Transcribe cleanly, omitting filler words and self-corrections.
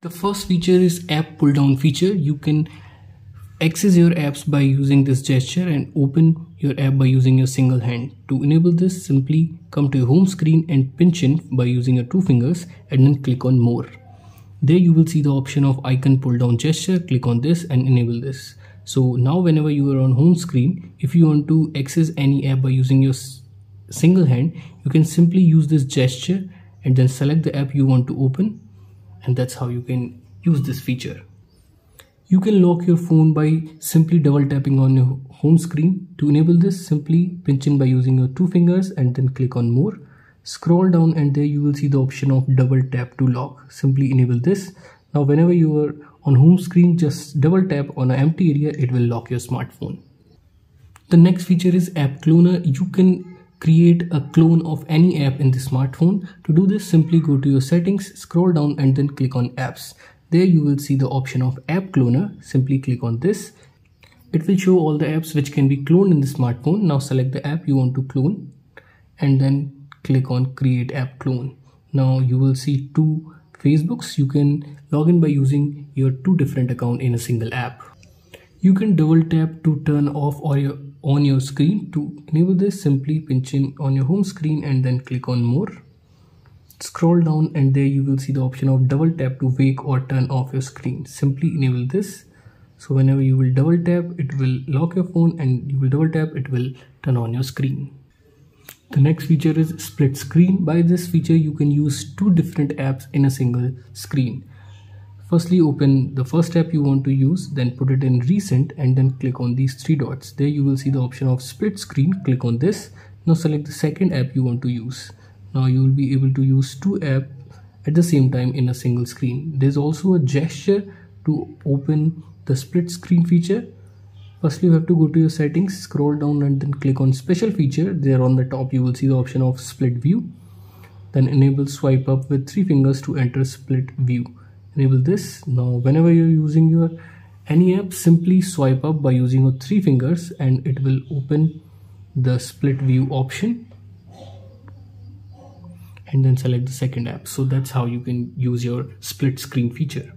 The first feature is app pull down feature. You can access your apps by using this gesture and open your app by using your single hand. To enable this, simply come to your home screen and pinch in by using your two fingers and then click on more. There you will see the option of icon pull down gesture. Click on this and enable this. So now whenever you are on home screen, if you want to access any app by using your single hand, you can simply use this gesture and then select the app you want to open. And that's how you can use this feature. You can lock your phone by simply double tapping on your home screen. To enable this, simply pinch in by using your two fingers and then click on more. Scroll down and there you will see the option of double tap to lock. Simply enable this. Now whenever you are on home screen, just double tap on an empty area, it will lock your smartphone. The next feature is app cloner. You can create a clone of any app in the smartphone. To do this, simply go to your settings, scroll down and then click on apps. There you will see the option of app cloner. Simply click on this. It will show all the apps which can be cloned in the smartphone. Now select the app you want to clone and then click on create app clone. Now you will see two Facebooks. You can log in by using your two different accounts in a single app. You can double tap to turn off or on your screen. To enable this, simply pinch in on your home screen and then click on more. Scroll down and there you will see the option of double tap to wake or turn off your screen. Simply enable this. So whenever you will double tap, it will lock your phone, and you will double tap, it will turn on your screen. The next feature is split screen. By this feature, you can use two different apps in a single screen. Firstly, open the first app you want to use, then put it in recent and then click on these three dots. There you will see the option of split screen. Click on this. Now select the second app you want to use. Now you will be able to use two apps at the same time in a single screen. There's also a gesture to open the split screen feature. Firstly, you have to go to your settings, scroll down and then click on special feature. There on the top you will see the option of split view. Then enable swipe up with three fingers to enter split view. Enable this. Now whenever you're using your any app, simply swipe up by using your three fingers and it will open the split view option and then select the second app. So that's how you can use your split screen feature.